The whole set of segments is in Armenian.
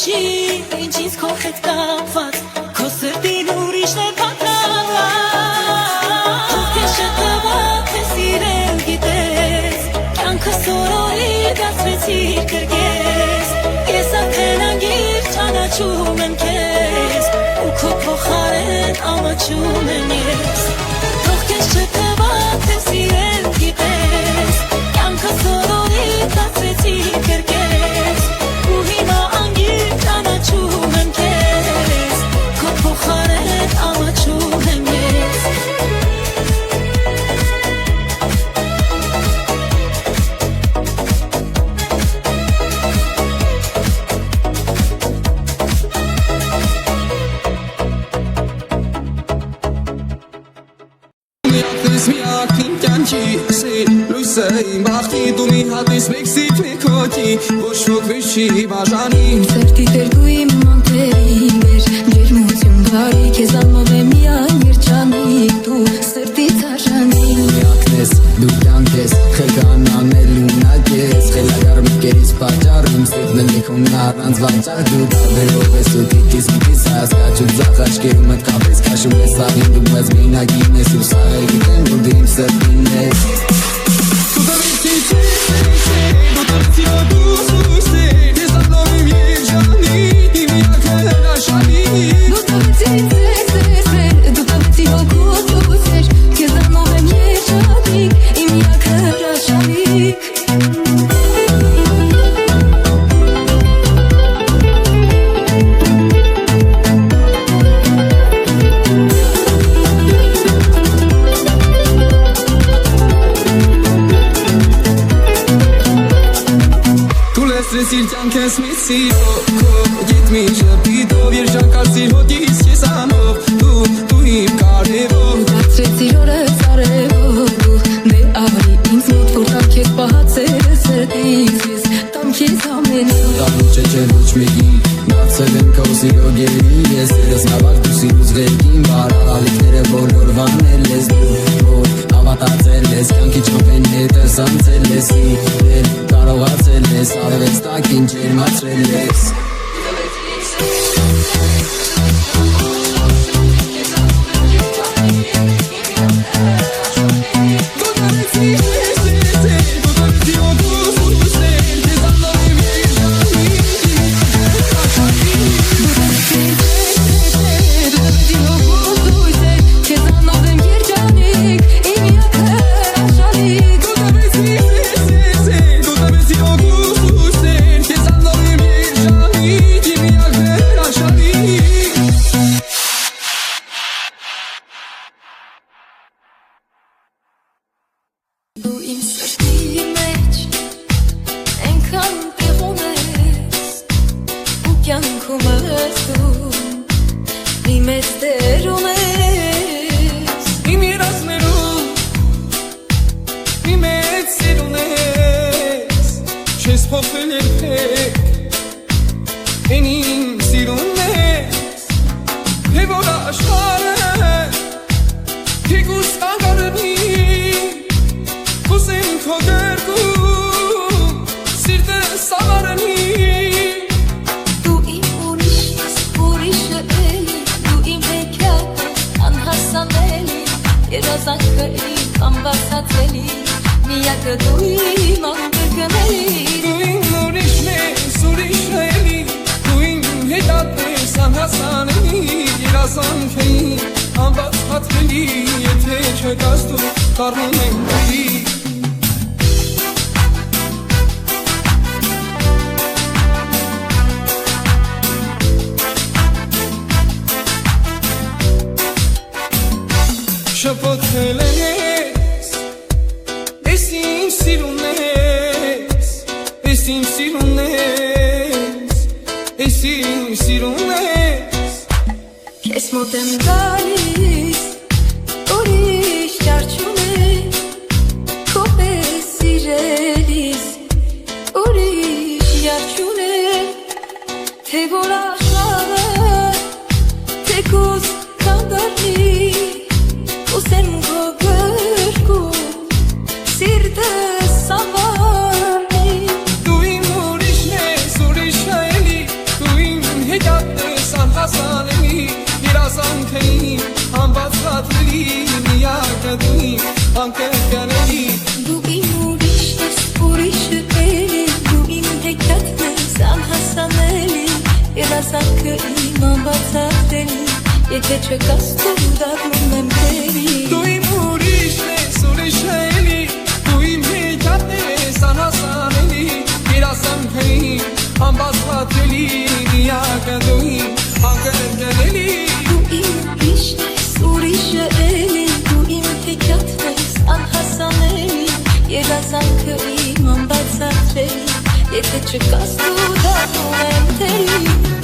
չի ինչ ինձ քո հետ կապված քո սրտին ուրիշն է պատրաստ Թող քեզ շտավակ թե սիրել գիտես Կյանքս օրորի դարձրեցիր կրկես Ես արդեն անգիր ճանաչում եմ քեզ Ու քո փոխարեն ամաչում եմ ես Թող քեզ շտավակ թե սիրել գիտես Կյանքս օրորի դարձրեցիր կրկես Ու հիմա անգիր ճանաչում եմ քեզ Քո փոխարեն ամաչում եմ ես Դու մի հատիս մեկսիտ մի քոքի ոչ ոք վիշ չի բաժանի Սրտի տերգու իմ մանքերի մեր ջերմություն բարի քեզ անով է միայն երջանիկ դու սրտից արժանի Միակն ես, դու կյանք ես, խելքան անել ունակ ես Խելագար մկերից պատճառ իմ սրտն է լիքում առանց վաճառ Դու տարբերով ես ու տիկիս միկիս հասկաչու ձախ աչկերում էդ կապես կաշում ես սաղին դու մեզ մենագին ես ու սաղեր գիտեմ ու դու իմ սրտին ես Կյանքես մի սիրով, գիտ մի շպիտով Երջանկացիր հոտիս ես անով, դու իմ կարևոր Դացրեցիր օրս արևով, դու դե արի ինձ մոտ որ տամ քեզ պահացել է սրտից Ես տամ քեզ ամենով Տալու չէ ոչ մեկի, դարձել եմ քո սիրո գերի Ես երես նավակ դու սիրուց վերքին Բարալիքները բոլոր վանել ես դու Որ հավատացել ես, կյանքի չոպեն հետս անցել ես Սիրել, կարողացել ես, արևեց տակին ջերմացրել ես Դու իմ սրտի մեջ ենքան տեղում ես ու կյանքում ես դու մի մեծ դերում ես Իմ երազներում մի մեծ սիրուն ես Չես փոխվել երբեք Են իմ սիրուն ես Թե որ աշխարհը թիկուս կանգարնի Ուսեմ քո դերգում սիրտը սավարանի Դու իմ ուրիշը էլի Դու իմ հեքիաթը անհասանելի Երազանքը իմ անբացատրելի Միակը դու իմ անկրկնելի Դու իմ ուրիշն ես ուրիշը էլի Դու իմ հետատն ես անհասանելի Երազանքը իմ անբացատրելի Եթե չկաս դու կառնում եմ դերի Շփոթել ես, ես իմ սիրուն ես, ես իմ սիրուն ես, ես իմ սիրուն ես Քեզ մոտ եմ գալիս, ուրիշ ճարչում է Քո պես սիրելիս, ուրիշ ճարչում է Թե որ աշխարհը թեկուզ կանգնի Ուսեմ քո գրկում սիրտը սավառնի Դու իմ ուրիշն ես, ուրիշը էլի Դու իմ Եթե չկաս դու դառնում եմ քեի Դու իմ ուրիշն ես, ուրիշ էլի Դու իմ հեքիաթն ես, անհասանելի Երազանքների անբացատրելի Միակը դու իմ անկրկնելի Դու իմ ուրիշն ես, ուրիշը էլի Դու իմ հեքիաթն ես, անհասանելի Երազանքը իմ անբացատրելի Եթե չկաս դու դառնում եմ քեի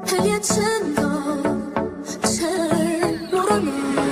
Հելի է չեն գա, չեն մորանա